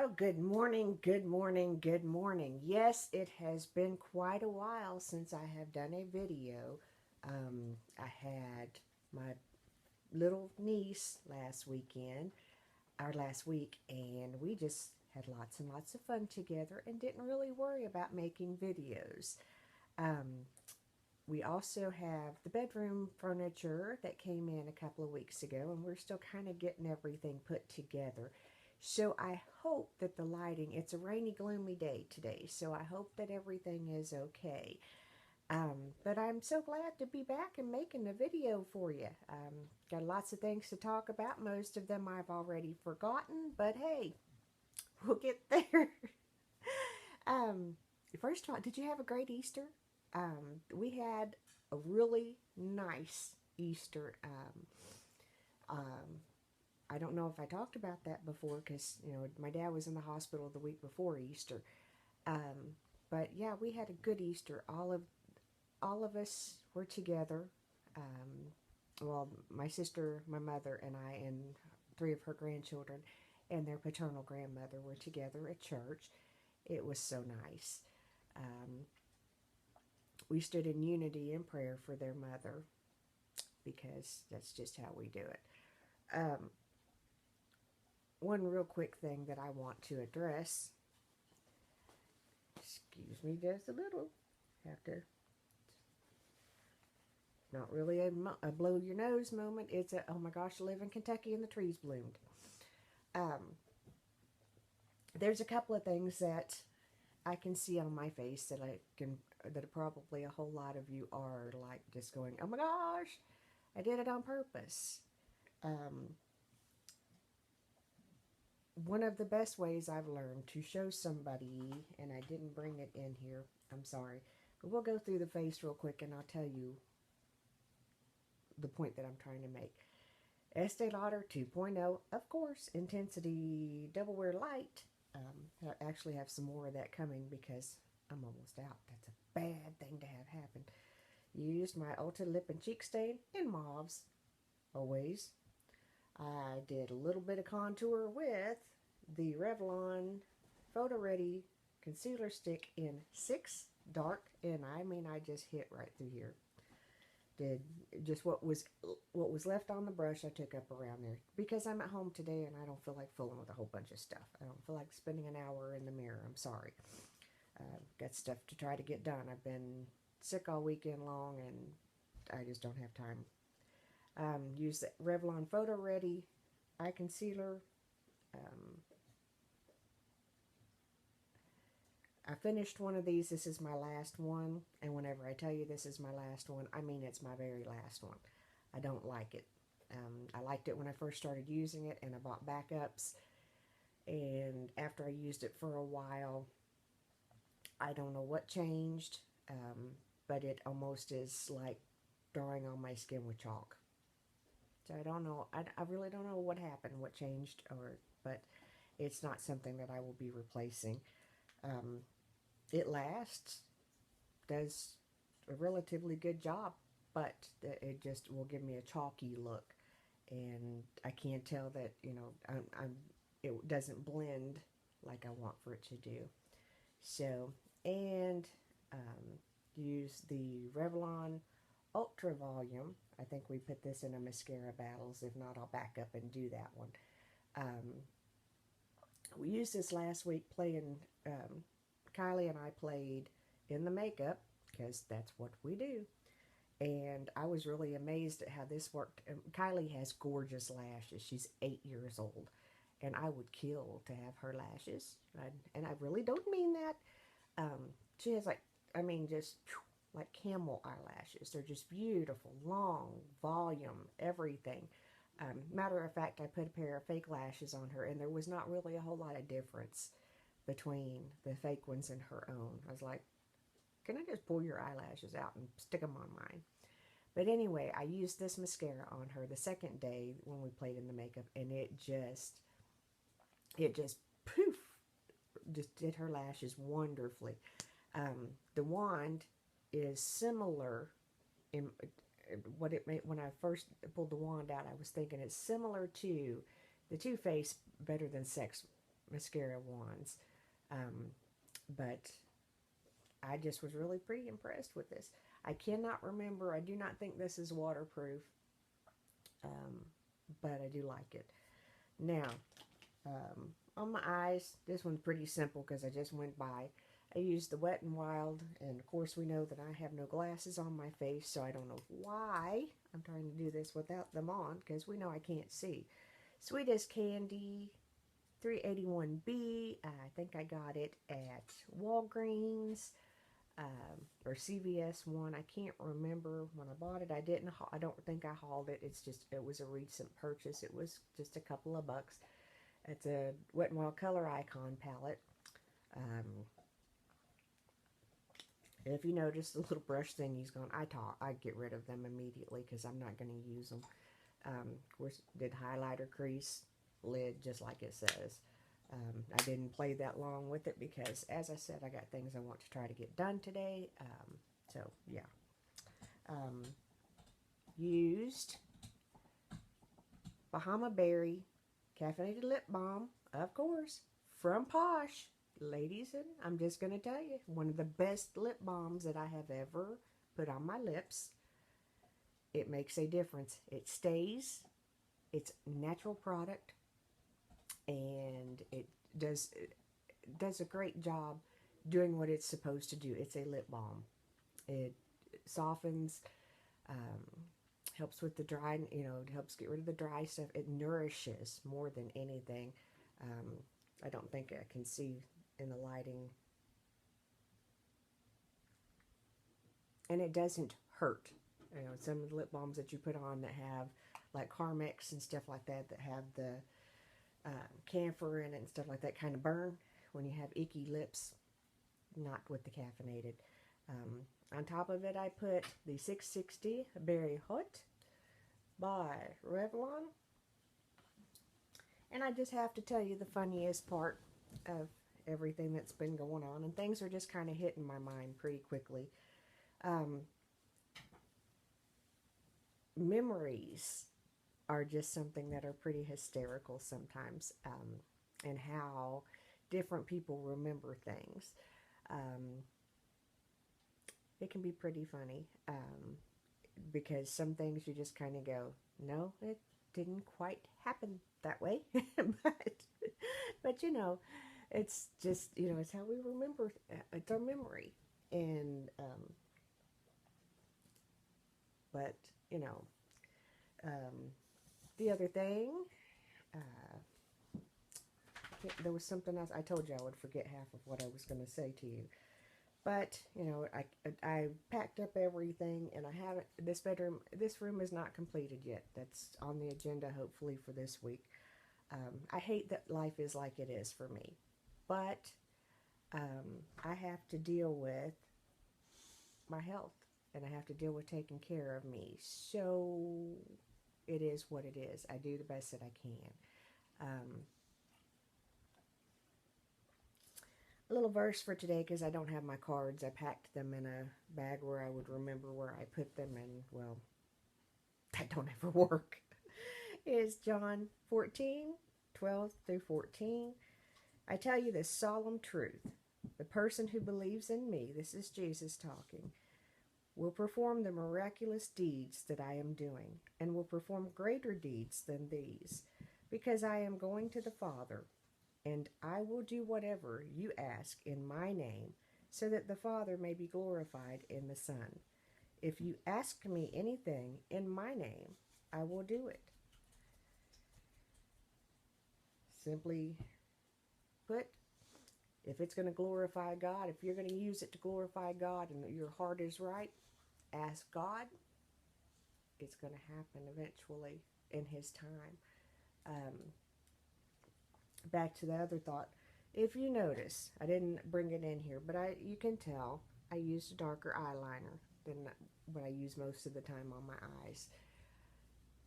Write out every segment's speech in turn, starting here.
Oh, good morning, good morning, good morning. Yes, it has been quite a while since I have done a video. I had my little niece last weekend, or last week, and we just had lots and lots of fun together and didn't really worry about making videos. Um, we also have the bedroom furniture that came in a couple of weeks ago, and we're still kind of getting everything put together. So I hope that the lighting, it's a rainy, gloomy day today, so I hope that everything is okay. But I'm so glad to be back and making a video for you. Got lots of things to talk about. Most of them I've already forgotten, but hey, we'll get there. um, First of all, did you have a great Easter? We had a really nice Easter. I don't know if I talked about that before because my dad was in the hospital the week before Easter. Um, but yeah, we had a good Easter. All of us were together. Well, my sister, my mother, and I, and three of her grandchildren, and their paternal grandmother were together at church. It was so nice. Um, we stood in unity in prayer for their mother because that's just how we do it. Um, One real quick thing that I want to address, excuse me just a little, have to, not really a blow your nose moment, it's a, oh my gosh, I live in Kentucky and the trees bloomed. Um, there's a couple of things that I can see on my face that probably a whole lot of you are like just going, oh my gosh, I did it on purpose. Um, One of the best ways I've learned to show somebody, and I didn't bring it in here, I'm sorry, but we'll go through the face real quick and I'll tell you the point that I'm trying to make. Estee Lauder 2.0, of course, intensity double wear light. I actually have some more of that coming because I'm almost out. That's a bad thing to have happen. Used my Ulta lip and cheek stain in mauves, always. I did a little bit of contour with the Revlon Photo Ready Concealer Stick in 6 dark, and I mean I just hit right through here. Did just what was left on the brush I took up around there because I'm at home today and I don't feel like fooling with a whole bunch of stuff. I don't feel like spending an hour in the mirror. I'm sorry. Got stuff to try to get done. I've been sick all weekend long and I just don't have time. Use the Revlon Photo Ready Eye Concealer. Um, I finished one of these. This is my last one. And whenever I tell you this is my last one, I mean it's my very last one. I don't like it. I liked it when I first started using it, and I bought backups. And after I used it for a while, I don't know what changed, but it almost is like drawing on my skin with chalk. So I don't know. I really don't know what happened, what changed, but it's not something that I will be replacing. Um, it lasts, does a relatively good job, but it just will give me a chalky look, and I can't tell that it doesn't blend like I want for it to do. So, and use the Revlon Ultra Volume. I think we put this in a mascara battles. If not, I'll back up and do that one. Um, we used this last week playing. Kylie and I played in the makeup because that's what we do. And I was really amazed at how this worked. Kylie has gorgeous lashes. She's 8 years old. And I would kill to have her lashes. And I really don't mean that. She has just like camel eyelashes. They're just beautiful, long, volume, everything. Matter of fact, I put a pair of fake lashes on her, and there was not really a whole lot of difference between the fake ones and her own. I was like, can I just pull your eyelashes out and stick them on mine? But anyway, I used this mascara on her the second day when we played in the makeup, and it just poof, just did her lashes wonderfully. The wand is similar in what it made when I first pulled the wand out. I was thinking it's similar to the Too Faced Better Than Sex mascara wands. But I just was really pretty impressed with this. I cannot remember. I do not think this is waterproof, but I do like it. Now, on my eyes, this one's pretty simple because I just went by. I used the Wet n Wild, and of course we know that I have no glasses on my face, so I don't know why I'm trying to do this without them on, because we know I can't see. Sweet as Candy 381B. I think I got it at Walgreens or CVS one. I can't remember when I bought it. I don't think I hauled it. It was a recent purchase. It was just a couple of bucks. It's a Wet n Wild Color Icon palette. If you notice the little brush thingy's gone, I get rid of them immediately because I'm not going to use them. Of course, did highlighter, crease, lid, just like it says. I didn't play that long with it because, as I said, I got things I want to try to get done today. So, yeah. Used Bahama Berry Caffeinated Lip Balm, of course, from Posh. Ladies, and I'm just going to tell you, one of the best lip balms that I have ever put on my lips. It makes a difference. It stays. It's a natural product, and it does a great job doing what it's supposed to do. It's a lip balm. It softens, helps with the dry, it helps get rid of the dry stuff. It nourishes more than anything. I don't think I can see in the lighting. And it doesn't hurt. Some of the lip balms that you put on that have, like Carmex and stuff like that, that have the camphor in it and stuff like that, kind of burn when you have icky lips. Not with the caffeinated. On top of it, I put the 660 Berry Hot by Revlon. And I just have to tell you the funniest part of everything that's been going on, and things are just kind of hitting my mind pretty quickly. Memories are just something that are pretty hysterical sometimes, and how different people remember things. It can be pretty funny, because some things you just kind of go, no, it didn't quite happen that way. but it's just, it's how we remember. It's our memory. And, but, the other thing, there was something else. I told you I would forget half of what I was going to say to you. But, I packed up everything, and I haven't, this room is not completed yet. That's on the agenda, hopefully, for this week. I hate that life is like it is for me. But I have to deal with my health, and I have to deal with taking care of me. So it is what it is. I do the best that I can. A little verse for today, because I don't have my cards. I packed them in a bag where I would remember where I put them, and, well, that don't ever work. Is John 14:12-14. I tell you this solemn truth. The person who believes in me, this is Jesus talking, will perform the miraculous deeds that I am doing, and will perform greater deeds than these, because I am going to the Father. And I will do whatever you ask in my name, so that the Father may be glorified in the Son. If you ask me anything in my name, I will do it. Simply put, if it's going to glorify God, if you're going to use it to glorify God and your heart is right, ask God. It's going to happen eventually in His time. Back to the other thought. If you notice, I didn't bring it in here, but you can tell I used a darker eyeliner than what I use most of the time on my eyes.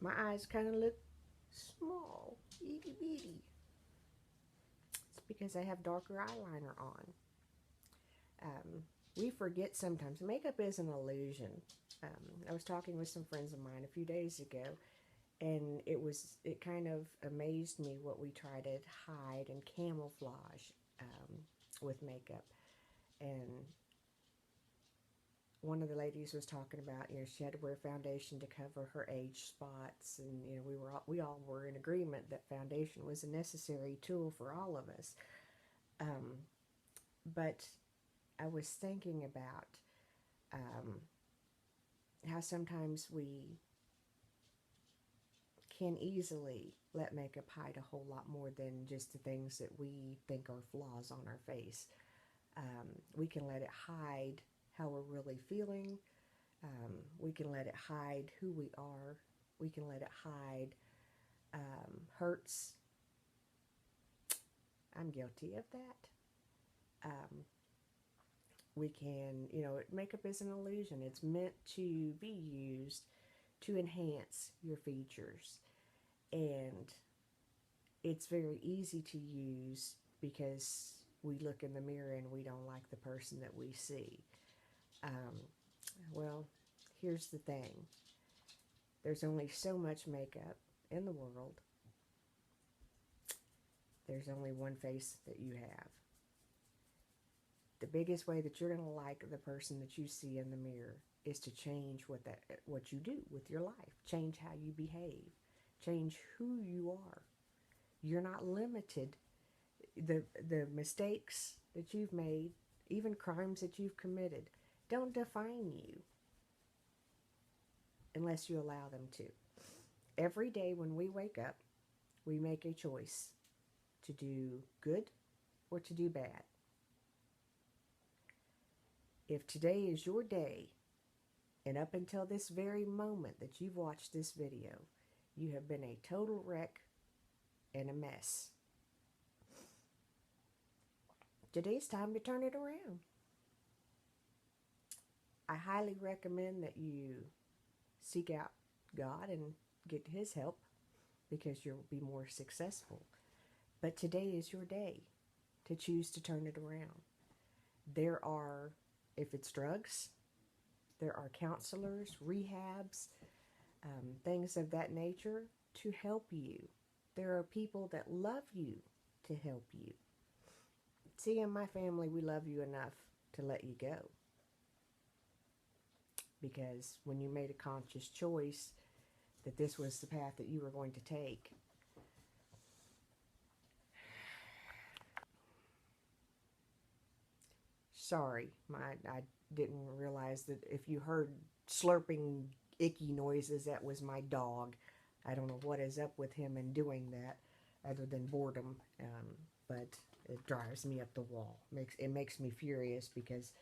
My eyes kind of look small, itty bitty. It's because I have darker eyeliner on. We forget sometimes. Makeup is an illusion. I was talking with some friends of mine a few days ago, And it kind of amazed me what we try to hide and camouflage with makeup. And one of the ladies was talking about, she had to wear foundation to cover her age spots, and we all were in agreement that foundation was a necessary tool for all of us. But I was thinking about how sometimes we can easily let makeup hide a whole lot more than just the things that we think are flaws on our face. We can let it hide how we're really feeling. We can let it hide who we are. We can let it hide hurts. I'm guilty of that. We can, makeup is an illusion. It's meant to be used to enhance your features. And it's very easy to use because we look in the mirror and we don't like the person that we see. Well, here's the thing. There's only so much makeup in the world. There's only one face that you have. The biggest way that you're going to like the person that you see in the mirror is to change what you do with your life. Change how you behave. Change who you are. You're not limited. The mistakes that you've made, even crimes that you've committed, don't define you unless you allow them to. Every day when we wake up, we make a choice to do good or to do bad. If today is your day, and up until this very moment that you've watched this video, you have been a total wreck and a mess, today's time to turn it around. I highly recommend that you seek out God and get His help, because you'll be more successful. But today is your day to choose to turn it around. There are, if it's drugs, there are counselors, rehabs, things of that nature to help you. There are people that love you to help you. See, in my family, we love you enough to let you go. Because when you made a conscious choice that this was the path that you were going to take, sorry, I didn't realize that if you heard slurping, icky noises, that was my dog. I don't know what is up with him in doing that, other than boredom, but it drives me up the wall. It makes me furious, because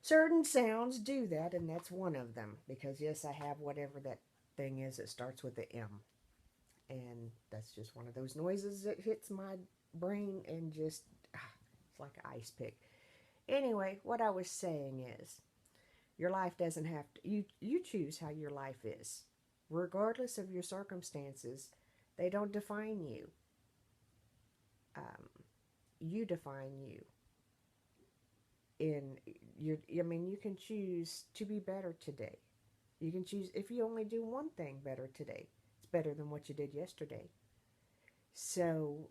certain sounds do that, and that's one of them. Because yes, I have whatever that thing is that starts with the M, and that's just one of those noises that hits my brain and just, it's like an ice pick. Anyway, what I was saying is, your life doesn't have to, you choose how your life is. Regardless of your circumstances, they don't define you. You define you. You can choose to be better today. You can choose, if you only do one thing better today, it's better than what you did yesterday. So,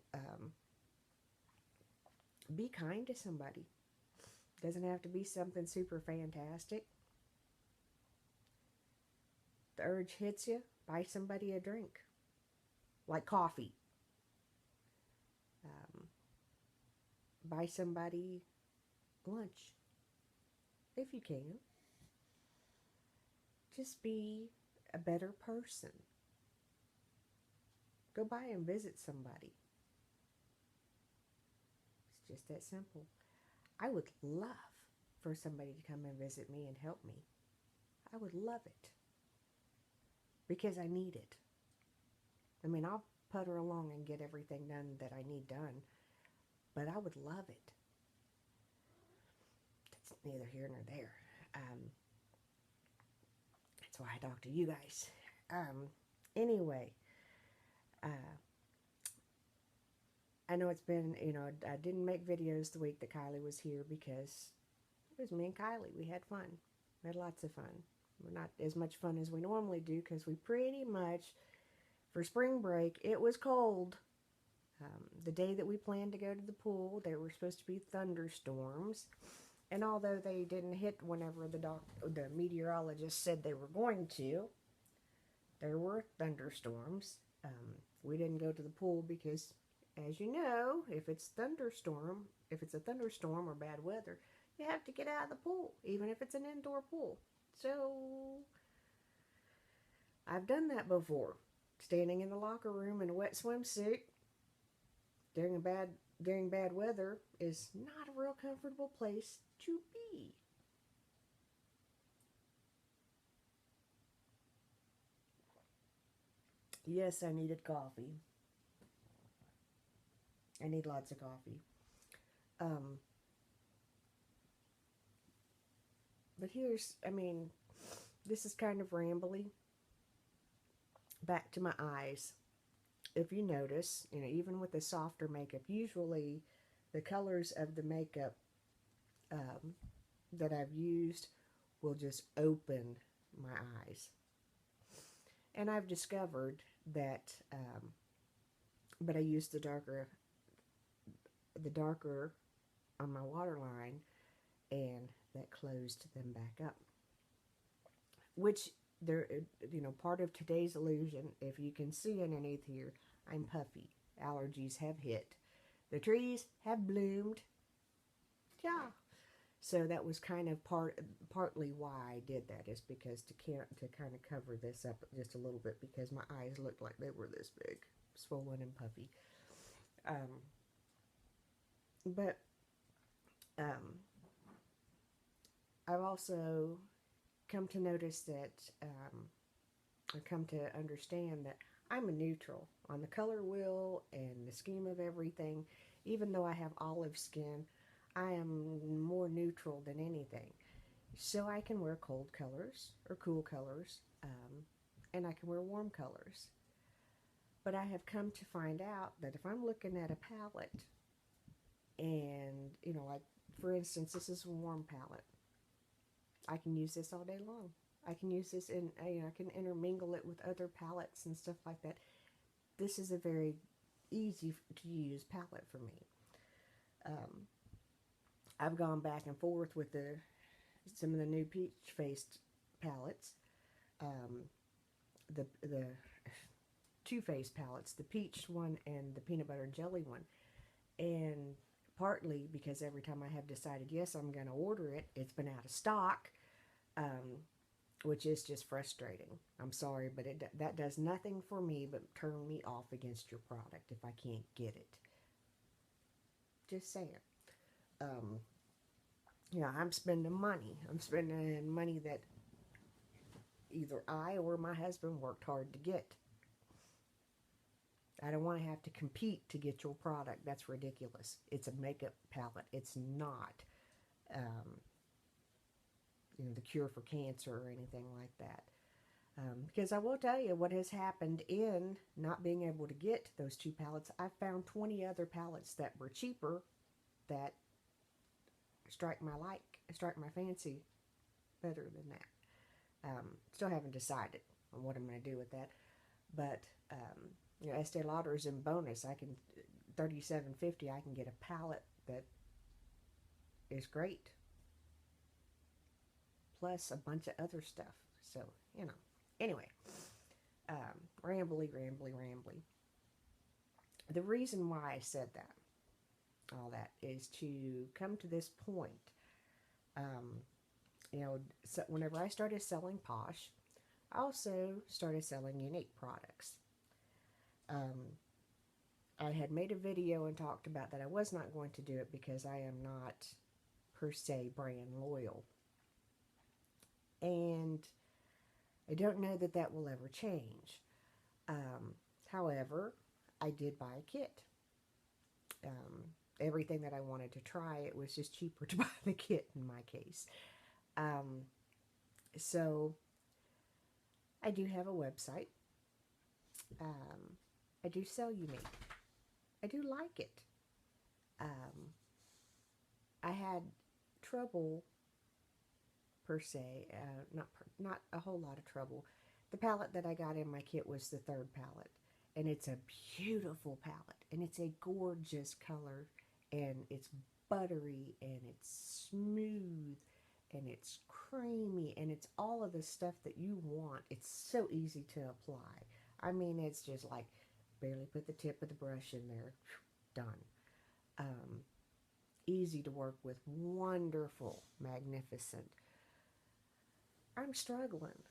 be kind to somebody. Doesn't have to be something super fantastic. The urge hits you, buy somebody a drink, like coffee. Buy somebody lunch, if you can. Just be a better person. Go by and visit somebody. It's just that simple. I would love for somebody to come and visit me and help me. I would love it. Because I need it. I mean, I'll putter along and get everything done that I need done. But I would love it. That's neither here nor there. That's why I talk to you guys. Anyway, I know it's been, I didn't make videos the week that Kylie was here because it was me and Kylie. We had fun. We had lots of fun. We're not as much fun as we normally do because we pretty much For spring break, it was cold. The day that we planned to go to the pool, there were supposed to be thunderstorms. And although they didn't hit whenever the meteorologist said they were going to, there were thunderstorms. We didn't go to the pool because, as you know, if it's a thunderstorm or bad weather, you have to get out of the pool, even if it's an indoor pool. So I've done that before. Standing in the locker room in a wet swimsuit during bad weather is not a real comfortable place to be. Yes, I needed coffee. I need lots of coffee. Um, but this is kind of rambly. Back to my eyes. If you notice, even with the softer makeup, usually the colors of the makeup um, that I've used will just open my eyes. And I've discovered that, but I use the darker on my waterline, and that closed them back up. Which part of today's illusion, if you can see underneath here, I'm puffy. Allergies have hit. The trees have bloomed. Yeah. So that was kind of partly why I did that, is because to kind of cover this up just a little bit, because my eyes looked like they were this big, swollen and puffy. But I've also come to notice that, I've come to understand that I'm a neutral on the color wheel and the scheme of everything. Even though I have olive skin, I am more neutral than anything. So I can wear cold colors or cool colors, and I can wear warm colors. But I have come to find out that if I'm looking at a palette, and, like, for instance, this is a warm palette, I can use this all day long. I can use this I can intermingle it with other palettes and stuff like that. This is a very easy to use palette for me. I've gone back and forth with some of the new peach faced palettes, the Too Faced palettes, the peach one and the peanut butter and jelly one, and partly because every time I have decided, yes, I'm going to order it, it's been out of stock, which is just frustrating. I'm sorry, but that does nothing for me but turn me off against your product if I can't get it. Just saying. I'm spending money. I'm spending money that either I or my husband worked hard to get. I don't want to have to compete to get your product. That's ridiculous. It's a makeup palette. It's not, the cure for cancer or anything like that. Because I will tell you what has happened in not being able to get those two palettes. I found 20 other palettes that were cheaper that strike my fancy better than that. Still haven't decided on what I'm going to do with that. But, Estee Lauder is in bonus. I can, $37.50, I can get a palette that is great. Plus a bunch of other stuff. So, Anyway, rambly. The reason why I said that, all that, is to come to this point. So whenever I started selling Posh, I also started selling Younique products. I had made a video and talked about that I was not going to do it because I am not, per se, brand loyal. And I don't know that will ever change. However, I did buy a kit. Everything that I wanted to try, it was just cheaper to buy the kit in my case. So I do have a website. I do sell Younique. I do like it. I had trouble, per se, not a whole lot of trouble. The palette that I got in my kit was the third palette. And it's a beautiful palette. And it's a gorgeous color. And it's buttery. And it's smooth. And it's creamy. And it's all of the stuff that you want. It's so easy to apply. I mean, it's just like barely put the tip of the brush in there. Done. Easy to work with. Wonderful. Magnificent. I'm struggling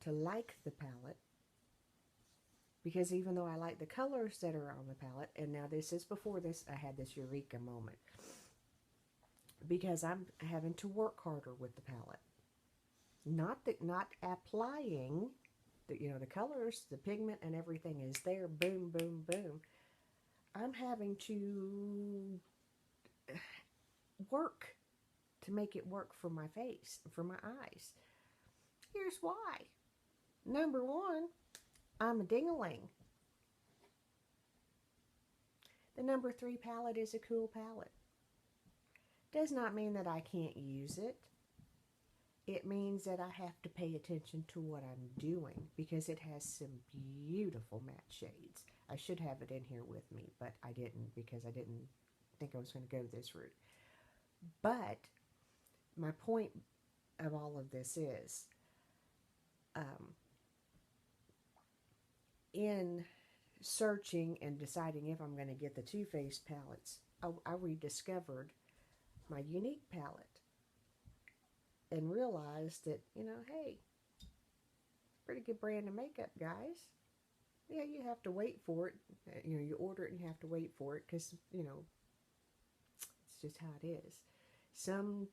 to like the palette, because even though I like the colors that are on the palette, and now this is before this, I had this eureka moment, because I'm having to work harder with the palette. Not applying the, the colors, the pigment and everything is there, boom, boom, boom. I'm having to work to make it work for my face, for my eyes. Here's why. Number one, I'm a ding-a-ling. The number 3 palette is a cool palette. Does not mean that I can't use it. It means that I have to pay attention to what I'm doing, because it has some beautiful matte shades. I should have it in here with me, but I didn't, because I didn't think I was going to go this route. But my point of all of this is, in searching and deciding if I'm going to get the Too Faced palettes, I rediscovered my Younique palette and realized that, hey, pretty good brand of makeup, guys. Yeah, you have to wait for it. You order it and you have to wait for it, because, it's just how it is. Some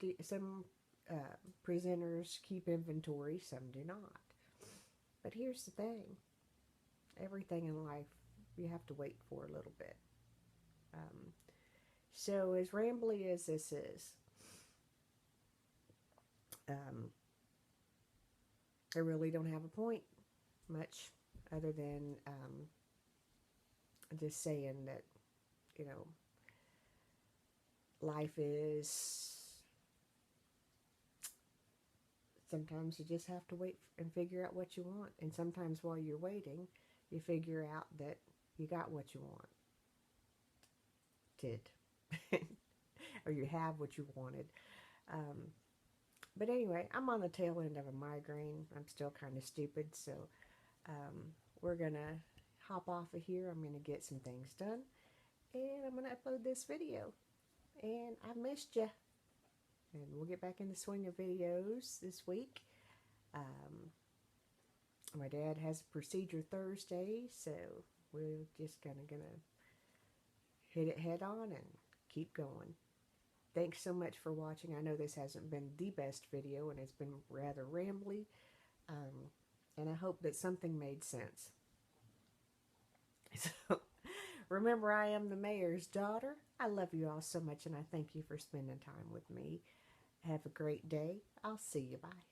presenters keep inventory, some do not. But here's the thing. Everything in life, you have to wait for a little bit. So as rambly as this is, I really don't have a point much, other than just saying that, life is, sometimes you just have to wait and figure out what you want. And sometimes while you're waiting, you figure out that you got what you wanted. Or you have what you wanted. But anyway, I'm on the tail end of a migraine. I'm still kind of stupid, so we're going to hop off of here. I'm going to get some things done, and I'm going to upload this video. And I missed you. And we'll get back in the swing of videos this week. My dad has a procedure Thursday, so we're just kind of going to hit it head on and keep going. Thanks so much for watching. I know this hasn't been the best video, and it's been rather rambly, and I hope that something made sense. So, remember, I am the mayor's daughter. I love you all so much, and I thank you for spending time with me. Have a great day. I'll see you. Bye.